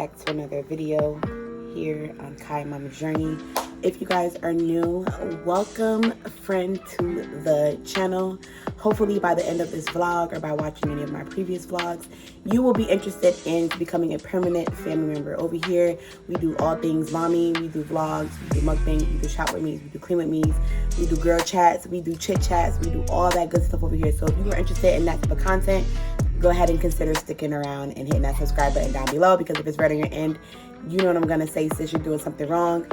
back to another video here on ky&mommys journey. If you guys are new, welcome friend to the channel. Hopefully by the end of this vlog or by watching any of my previous vlogs, you will be interested in becoming a permanent family member. Over here, we do all things mommy. We do vlogs, we do mukbang, we do shop with me, we do clean with me, we do girl chats, we do chit chats, we do all that good stuff over here. So if you are interested in that type of content, go ahead and consider sticking around and hitting that subscribe button down below, because if it's right on your end, you know what I'm gonna say, sis, you're doing something wrong.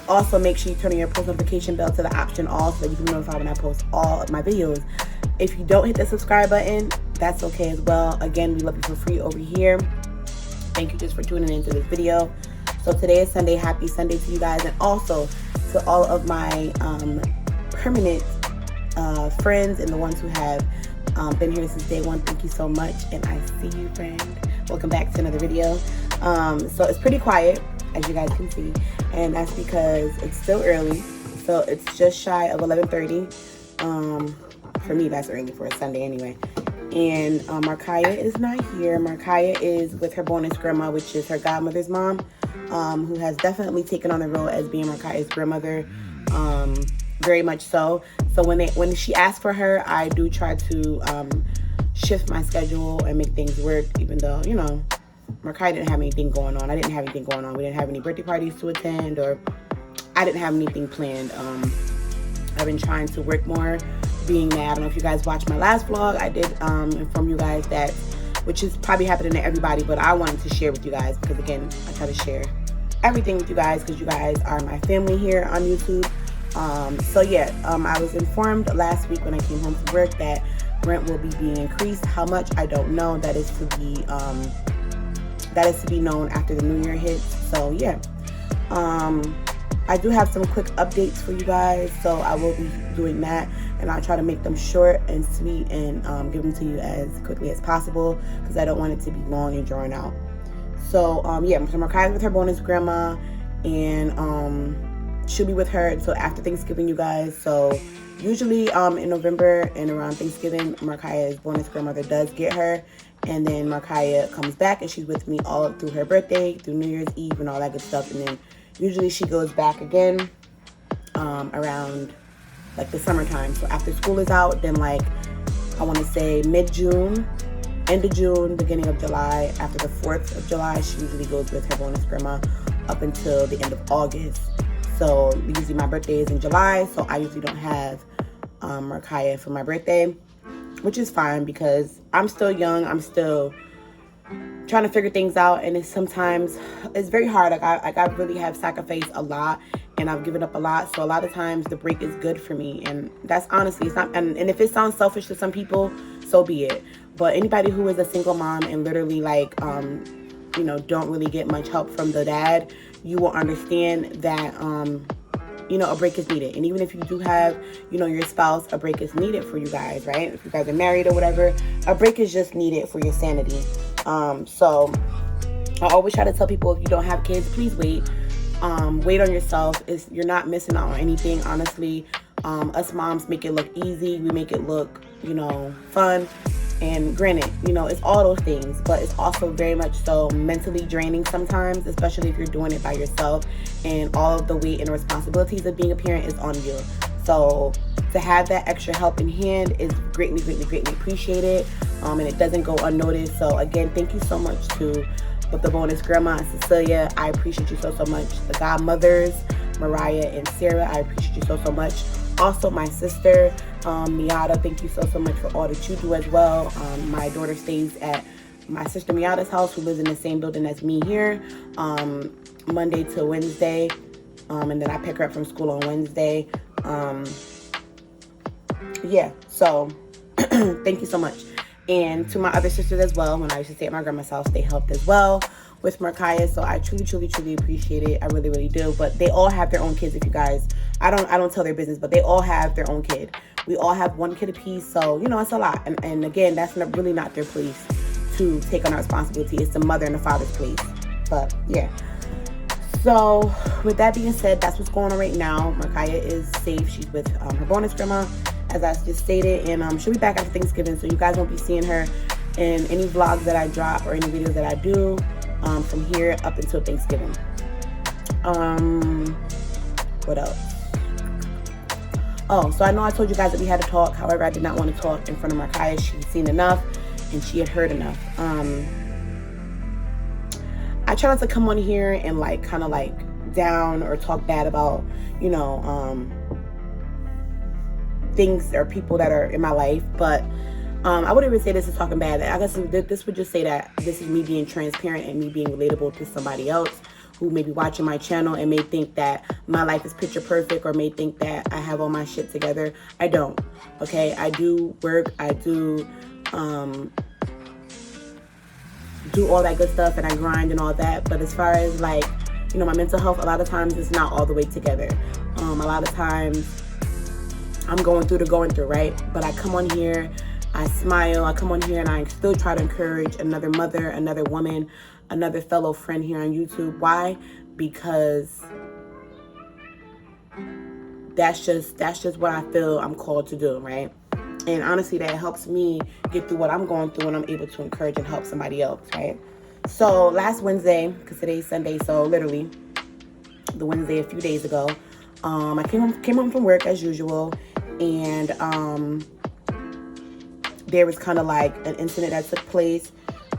Also, make sure you turn on your post notification bell to the option all so that you can be notified when I post all of my videos. If you don't hit the subscribe button, that's okay as well. Again, we love you for free over here. Thank you just for tuning into this video. So today is Sunday. Happy Sunday to you guys, and also to all of my permanent friends and the ones who have been here since day one. Thank you so much, and I see you, friend. Welcome back to another video. So it's pretty quiet, as you guys can see, and that's because it's still early. So it's just shy of 11:30. For me, that's early for a Sunday anyway. And Markaya is not here. Markaya is with her bonus grandma, which is her godmother's mom, who has definitely taken on the role as being Markaya's grandmother. Very much so. So when she asks for her, I do try to shift my schedule and make things work, even though, you know, Markaya didn't have anything going on. I didn't have anything going on. We didn't have any birthday parties to attend, or I didn't have anything planned. I've been trying to work more, being that, I don't know if you guys watched my last vlog, I did inform you guys that, which is probably happening to everybody, but I wanted to share with you guys because, again, I try to share everything with you guys because you guys are my family here on YouTube. So yeah, I was informed last week when I came home from work that rent will be being increased. How much, I don't know. That is to be known after the new year hits. So yeah, I do have some quick updates for you guys, so I will be doing that, and I'll try to make them short and sweet and give them to you as quickly as possible, because I don't want it to be long and drawn out. So yeah, so Markaya's with her bonus grandma, and she'll be with her until after Thanksgiving, you guys. So usually in November and around Thanksgiving, Markaya's bonus grandmother does get her, and then Markaya comes back and she's with me all up through her birthday, through New Year's Eve and all that good stuff. And then usually she goes back again around like the summertime. So after school is out, then like I want to say mid-June, end of June, beginning of July, after the 4th of July, she usually goes with her bonus grandma up until the end of August. So usually my birthday is in July, so I usually don't have Markaya for my birthday, which is fine because I'm still young. I'm still trying to figure things out, and sometimes it's very hard. Like I really have sacrificed a lot, and I've given up a lot. So a lot of times the break is good for me, and that's honestly, it's not. And if it sounds selfish to some people, so be it. But anybody who is a single mom and literally like you know, don't really get much help from the dad, you will understand that you know, a break is needed. And even if you do have, you know, your spouse, a break is needed for you guys, right? If you guys are married or whatever, a break is just needed for your sanity. So I always try to tell people, if you don't have kids, please wait. Wait on yourself. You're not missing out on anything, honestly. Us moms make it look easy. We make it look, you know, fun. And granted, you know, it's all those things, but it's also very much so mentally draining sometimes, especially if you're doing it by yourself, and all of the weight and responsibilities of being a parent is on you. So to have that extra help in hand is greatly, greatly, greatly appreciated, and it doesn't go unnoticed. So again, thank you so much to the bonus grandma and Cecilia. I appreciate you so, so much. The godmothers, Mariah and Sarah, I appreciate you so, so much. Also my sister, Miata, thank you so, so much for all that you do as well. My daughter stays at my sister Miata's house, who lives in the same building as me here, Monday to Wednesday, and then I pick her up from school on Wednesday. Yeah, so thank you so much. And to my other sisters as well, when I used to stay at my grandma's house, they helped as well with Markaya. So I truly, truly, truly appreciate it. I really, really do. But they all have their own kids. If you guys, I don't tell their business, but they all have their own kid. We all have one kid apiece. So, you know, it's a lot. And again, that's really not their place to take on our responsibility. It's the mother and the father's place. But yeah. So with that being said, that's what's going on right now. Markaya is safe. She's with her bonus grandma, as I just stated, and she'll be back after Thanksgiving, so you guys won't be seeing her in any vlogs that I drop or any videos that I do. from here up until Thanksgiving. What else? Oh, so I know I told you guys that we had to talk. However, I did not want to talk in front of Markiah. She'd seen enough and she had heard enough. I try not to come on here and like kind of like down or talk bad about, you know, things or people that are in my life, but I wouldn't even say this is talking bad. I guess this would just say that this is me being transparent and me being relatable to somebody else who may be watching my channel and may think that my life is picture perfect or may think that I have all my shit together. I don't. Okay, I do work, I do all that good stuff, and I grind and all that, but as far as like, you know, my mental health, a lot of times it's not all the way together. A lot of times I'm going through, right? But I come on here, I smile, I come on here and I still try to encourage another mother, another woman, another fellow friend here on YouTube. Why? Because that's just what I feel I'm called to do, right? And honestly, that helps me get through what I'm going through, and I'm able to encourage and help somebody else, right? So last Wednesday, because today's Sunday, so literally the Wednesday a few days ago, I came home from work as usual, and there was kind of like an incident that took place.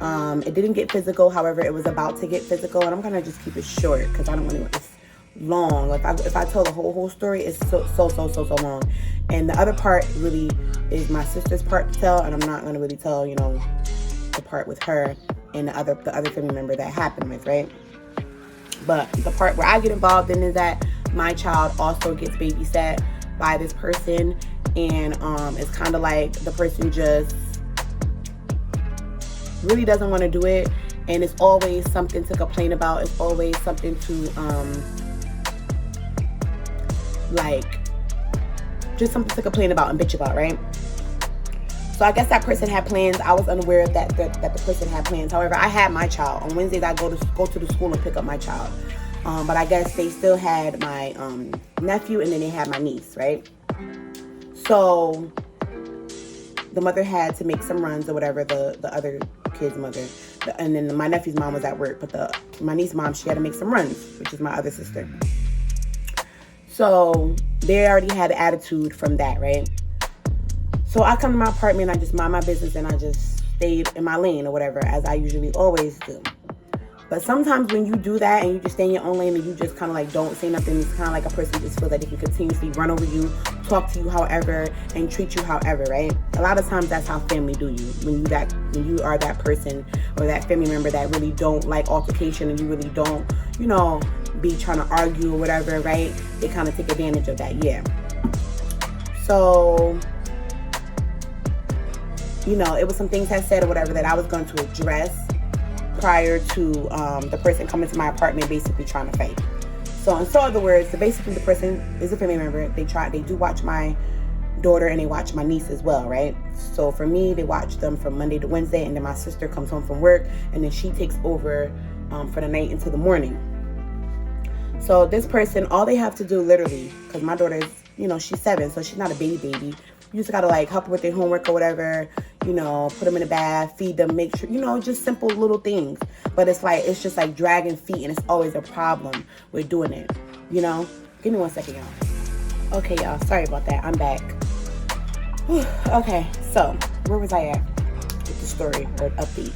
It didn't get physical, however, it was about to get physical, and I'm gonna just keep it short because I don't want to. It's long. If I tell the whole story, it's so long. And the other part really is my sister's part to tell, and I'm not gonna really tell, you know, the part with her and the other family member that happened with, right? But the part where I get involved in is that my child also gets babysat by this person, and it's kind of like the person just really doesn't want to do it, and it's always something to complain about. It's always something to like just something to complain about and bitch about, right? So I guess that person had plans. I was unaware that the person had plans. However, I had my child. On Wednesdays, I go to the school and pick up my child. But I guess they still had my nephew, and then they had my niece, right? So the mother had to make some runs or whatever, the other kid's mother. And then my nephew's mom was at work, but my niece's mom, she had to make some runs, which is my other sister. So they already had an attitude from that, right? So I come to my apartment, I just mind my business, and I just stayed in my lane or whatever, as I usually always do. But sometimes when you do that and you just stay in your own lane and you just kind of like don't say nothing, it's kind of like a person just feels like they can continuously run over you, talk to you however, and treat you however, right? A lot of times that's how family do you. When you are that person or that family member that really don't like altercation, and you really don't, you know, be trying to argue or whatever, right? They kind of take advantage of that, yeah. So, you know, it was some things I said or whatever that I was going to address prior to the person coming to my apartment basically trying to fight. So in so other words, basically the person is a family member. They do watch my daughter and they watch my niece as well, right? So for me, they watch them from Monday to Wednesday, and then my sister comes home from work, and then she takes over for the night into the morning. So this person, all they have to do literally, because my daughter is, you know, she's 7, so she's not a baby. You just gotta like help her with their homework or whatever, you know, put them in a bath, feed them, make sure, you know, just simple little things. But it's just like dragging feet, and it's always a problem with doing it, you know? Give me 1 second, y'all. Okay, y'all, sorry about that. I'm back. Whew. Okay, so where was I at with the story or update?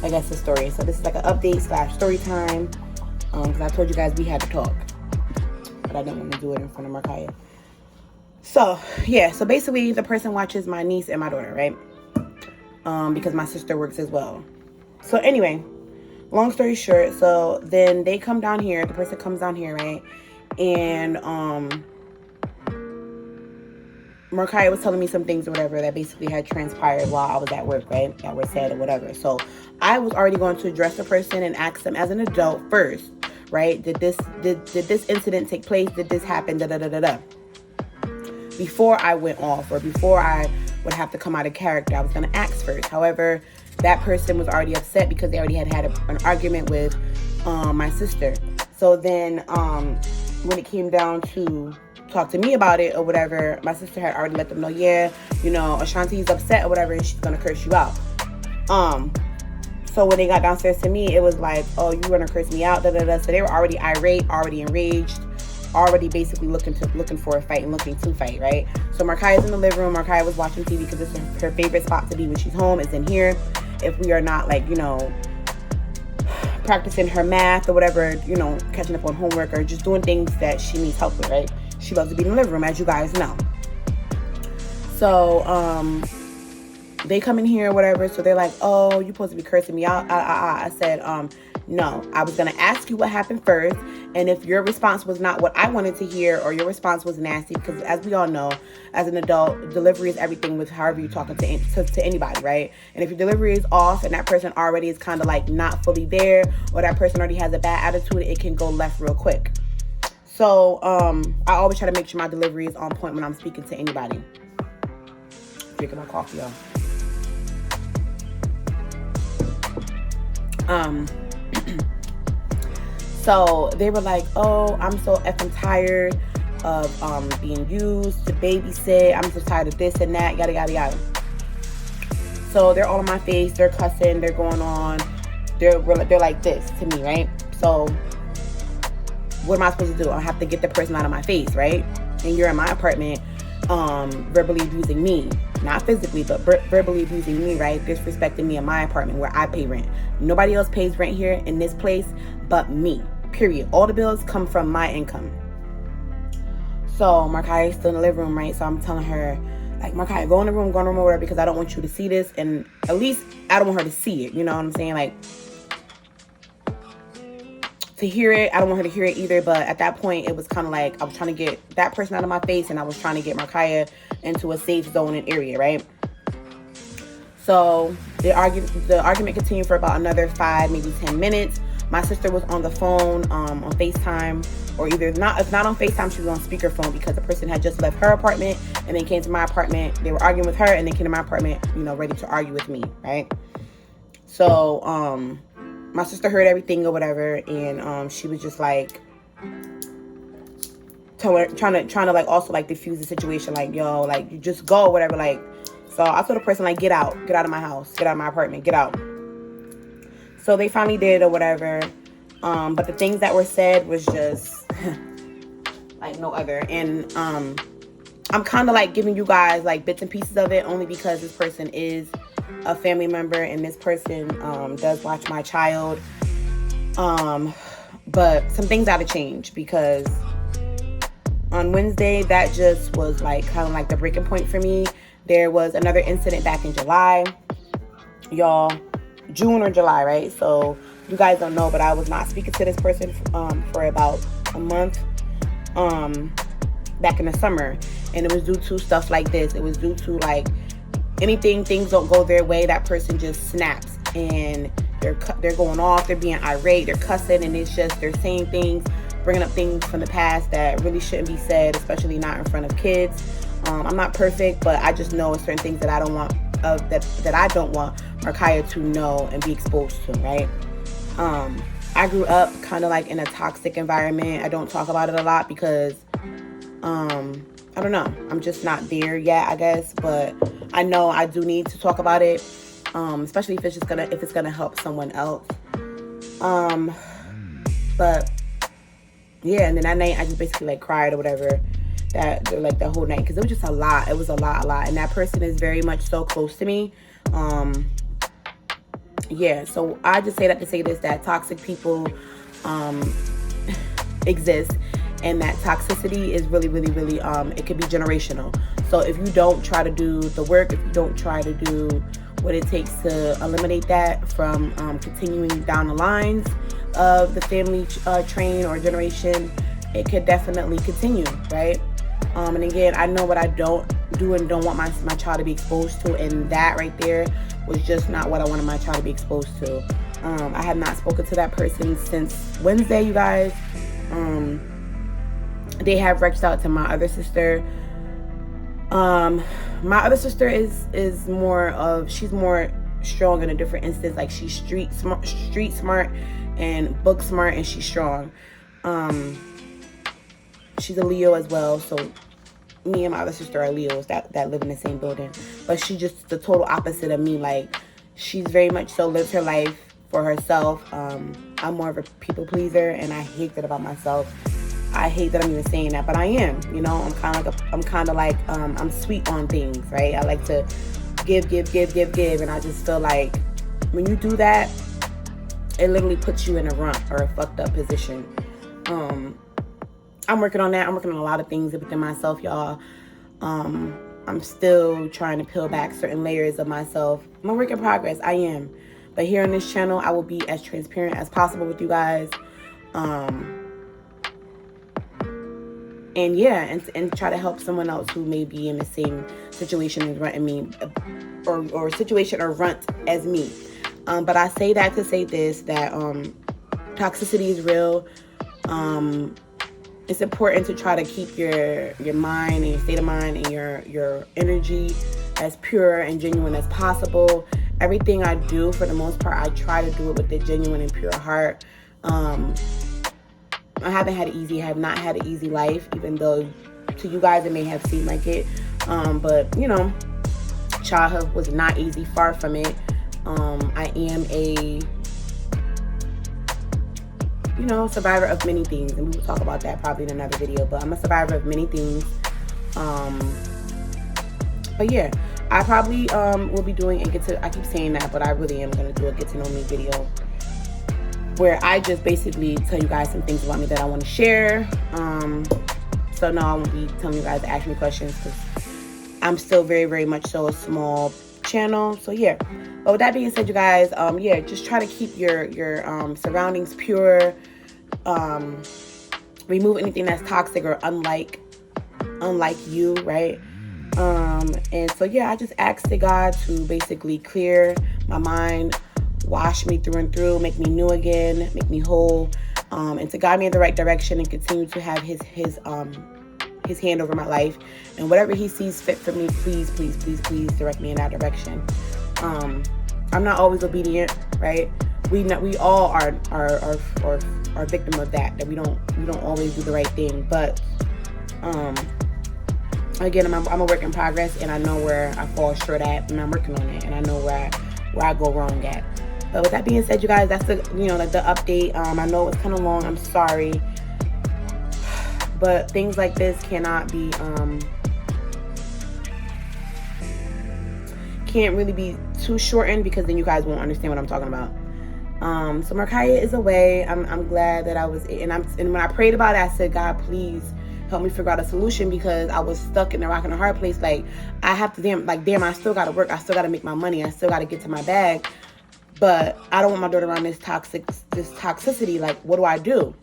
I guess the story. So this is like an update / story time, because I told you guys we had to talk, but I didn't want to do it in front of Markiah. So, yeah, so basically the person watches my niece and my daughter, right? Because my sister works as well. So anyway, long story short, so then they come down here, the person comes down here, right? And Markiah was telling me some things or whatever that basically had transpired while I was at work, right? That were said or whatever. So I was already going to address the person and ask them as an adult first, right? Did this incident take place? Did this happen? Before I went off, or before I would have to come out of character, I was going to ask first. However, that person was already upset because they already had an argument with my sister. So then when it came down to talk to me about it or whatever, my sister had already let them know, yeah, you know, Ashanti is upset or whatever, and she's going to curse you out. So when they got downstairs to me, it was like, oh, you gonna curse me out, da da da. So they were already irate, already enraged, already basically looking for a fight and looking to fight, right? So Markia's in the living room. Markia was watching TV because this is her favorite spot to be when she's home, is in here. If we are not, like, you know, practicing her math or whatever, you know, catching up on homework or just doing things that she needs help with, right? She loves to be in the living room, as you guys know. So they come in here or whatever. So they're like, oh, you're supposed to be cursing me out. I said, no, I was going to ask you what happened first. And if your response was not what I wanted to hear, or your response was nasty, because as we all know, as an adult, delivery is everything with however you're talking to anybody, right? And if your delivery is off and that person already is kind of like not fully there, or that person already has a bad attitude, it can go left real quick. So I always try to make sure my delivery is on point when I'm speaking to anybody. Drinking my coffee, y'all. So they were like, oh, I'm so effing tired of being used to babysit. I'm so tired of this and that, yada, yada, yada. So they're all in my face. They're cussing. They're going on. They're like this to me, right? So what am I supposed to do? I have to get the person out of my face, right? And you're in my apartment verbally abusing me. Not physically, but verbally abusing me, right? Disrespecting me in my apartment where I pay rent. Nobody else pays rent here in this place but me, period. All the bills come from my income. So Markia is still in the living room, right? So I'm telling her, like, Markia, go in the room, whatever, because I don't want you to see this. And at least I don't want her to see it. You know what I'm saying? Like, to hear it, I don't want her to hear it either. But at that point, it was kind of like I was trying to get that person out of my face, and I was trying to get Markia into a safe zone and area, right? So the argument continued for about another 5, maybe 10 minutes. My sister was on the phone on FaceTime, or either not. If not on FaceTime, she was on speakerphone because the person had just left her apartment and then came to my apartment. They were arguing with her and then came to my apartment, you know, ready to argue with me, right? So my sister heard everything or whatever, and she was just like trying to like also like diffuse the situation, like, yo, like, you just go or whatever, like. So I told the person, like, get out of my house, get out of my apartment, get out. So they finally did or whatever. But the things that were said was just like no other. And I'm kind of like giving you guys like bits and pieces of it only because this person is a family member and this person does watch my child. But some things gotta change because on Wednesday, that just was like kind of like the breaking point for me. There was another incident back in July, y'all, June or July, right? So you guys don't know, but I was not speaking to this person for about a month back in the summer. And it was due to stuff like this. It was due to like things don't go their way, that person just snaps and they're going off, they're being irate, they're cussing, and it's just they're saying things, bringing up things from the past that really shouldn't be said, especially not in front of kids. I'm not perfect, but I just know certain things that I don't want that I don't want Markia to know and be exposed to, right? I grew up kind of like in a toxic environment. I don't talk about it a lot because I don't know, I'm just not there yet, I guess, but I know I do need to talk about it, especially if it's gonna help someone else. But yeah, and then that night I just basically like cried or whatever. That like the whole night, because it was just a lot. It was a lot, and that person is very much so close to me. Yeah, so I just say that to say this, that toxic people exist, and that toxicity is really, really, really it could be generational. So if you don't try to do the work, if you don't try to do what it takes to eliminate that from continuing down the lines of the family train or generation, it could definitely continue, right? And again, I know what I don't do and don't want my child to be exposed to, and that right there was just not what I wanted my child to be exposed to. I have not spoken to that person since Wednesday, you guys. They have reached out to my other sister. My other sister is more of, she's more strong in a different instance. Like, she's street smart and book smart, and she's strong. She's a Leo as well, so me and my other sister are Leos that live in the same building. But she's just the total opposite of me. Like, She's very much so lives her life for herself. I'm more of a people pleaser, and I hate that about myself. I hate that I'm even saying that, but I am. You know, I'm kind of like I'm sweet on things, right? I like to give, and I just feel like when you do that, it literally puts you in a rump or a fucked up position. I'm working on that. I'm working on a lot of things within myself, y'all. I'm still trying to peel back certain layers of myself. I'm a work in progress. I am. But here on this channel, I will be as transparent as possible with you guys. And yeah, and try to help someone else who may be in the same situation as Runt and me, or situation or Runt as me. But I say that to say this, that toxicity is real. It's important to try to keep your mind and your state of mind and your energy as pure and genuine as possible. Everything I do, for the most part, I try to do it with a genuine and pure heart. I haven't had it easy. I have not had an easy life, even though to you guys it may have seemed like it. But, you know, childhood was not easy, far from it. I am a, you know, survivor of many things, and we will talk about that probably in another video, but I'm a survivor of many things. But yeah, I probably will be doing I keep saying that, but I really am going to do a get to know me video where I just basically tell you guys some things about me that I want to share. So no, I won't be telling you guys to ask me questions, because I'm still very, very much so a small channel. So yeah, but with that being said, you guys, yeah, just try to keep your surroundings pure. Remove anything that's toxic or unlike you, right? And so yeah, I just asked to God to basically clear my mind, wash me through and through, make me new again, make me whole, and to guide me in the right direction and continue to have his hand over my life, and whatever he sees fit for me, please direct me in that direction. I'm not always obedient, right? We all are victim of that we don't always do the right thing, but again, I'm a work in progress, and I know where I fall short at, and I'm working on it, and I know where I go wrong at. But with that being said, you guys, that's the update. I know it's kind of long. I'm sorry, but things like this cannot be can't really be too shortened, because then you guys won't understand what I'm talking about. So Markaya is away. I'm glad that I was, and when I prayed about it, I said, God, please help me figure out a solution, because I was stuck in the rock and a hard place. Like, I have to damn, I still got to work. I still got to make my money. I still got to get to my bag. But I don't want my daughter around this toxicity. Like, what do I do?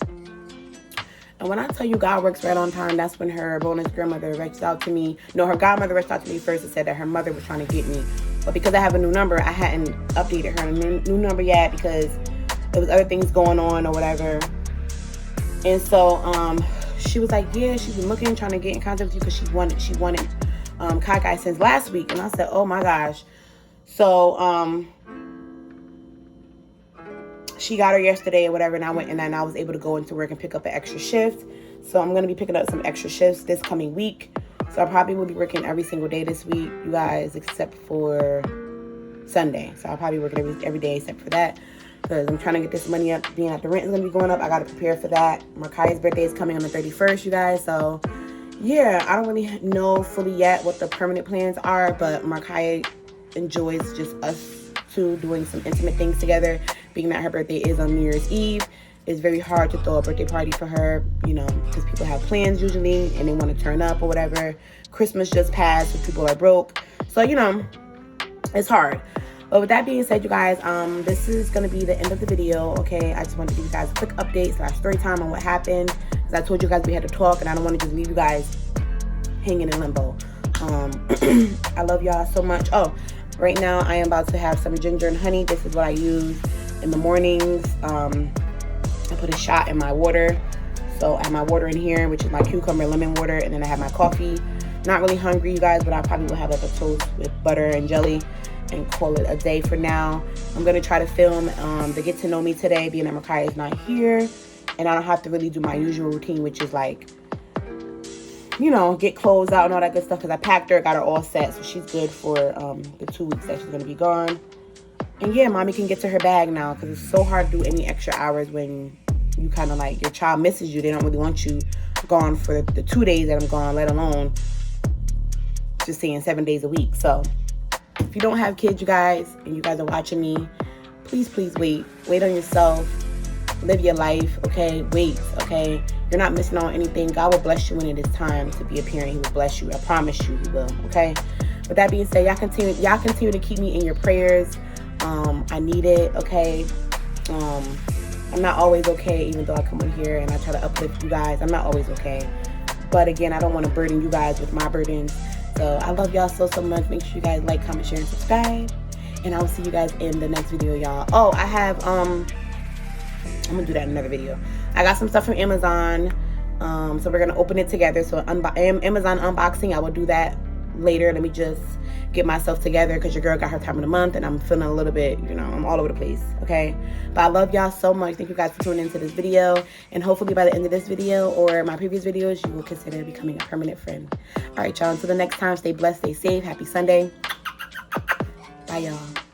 And when I tell you God works right on time, that's when her bonus grandmother reached out to me. No, her godmother reached out to me first and said that her mother was trying to get me. But because I have a new number, I hadn't updated her new number yet, because there was other things going on or whatever. And so she was like, yeah, she's been looking, trying to get in contact with you, because she wanted Kai since last week. And I said, oh my gosh. So she got her yesterday or whatever, and I went and I was able to go into work and pick up an extra shift. So I'm going to be picking up some extra shifts this coming week. So I probably will be working every single day this week, you guys, except for Sunday. So I'll probably work every day except for that, because I'm trying to get this money up. Being that the rent is going to be going up, I got to prepare for that. Markaya's birthday is coming on the 31st, you guys. So yeah, I don't really know fully yet what the permanent plans are, but Markaya enjoys just us two doing some intimate things together. Being that her birthday is on New Year's Eve, it's very hard to throw a birthday party for her, you know, because people have plans usually and they want to turn up or whatever. Christmas just passed, so people are broke. So, you know, it's hard. But with that being said, you guys, this is going to be the end of the video, okay? I just wanted to give you guys a quick update / story time on what happened, because I told you guys we had to talk, and I don't want to just leave you guys hanging in limbo. I love y'all so much. Oh, right now I am about to have some ginger and honey. This is what I use in the mornings. I put a shot in my water. So I have my water in here, which is my cucumber lemon water, and then I have my coffee. Not really hungry, you guys, but I probably will have like a toast with butter and jelly and call it a day for now. I'm going to try to film the Get to Know Me today, being that Markaya is not here, and I don't have to really do my usual routine, which is like, you know, get clothes out and all that good stuff, because I packed her, got her all set, so she's good for the 2 weeks that she's going to be gone. And yeah, mommy can get to her bag now, because it's so hard to do any extra hours when you kind of like, your child misses you. They don't really want you gone for the 2 days that I'm gone, let alone just saying 7 days a week. So if you don't have kids, you guys, and you guys are watching me, please wait on yourself, live your life, okay? Wait, okay? You're not missing out on anything. God will bless you when it is time to be a parent. He will bless you. I promise you he will, okay? With that being said, y'all continue to keep me in your prayers. I need it, okay? I'm not always okay, even though I come on here and I try to uplift you guys. I'm not always okay. But again, I don't want to burden you guys with my burdens. So I love y'all so much. Make sure you guys like, comment, share, and subscribe. And I will see you guys in the next video, y'all. Oh, I have, I'm going to do that in another video. I got some stuff from Amazon. So we're going to open it together. So Amazon unboxing, I will do that later. Let me just get myself together, because your girl got her time of the month and I'm feeling a little bit, you know, I'm all over the place, okay? But I love y'all so much. Thank you guys for tuning into this video, and hopefully by the end of this video or my previous videos, you will consider becoming a permanent friend. All right, y'all, until the next time, stay blessed, stay safe, happy Sunday. Bye, y'all.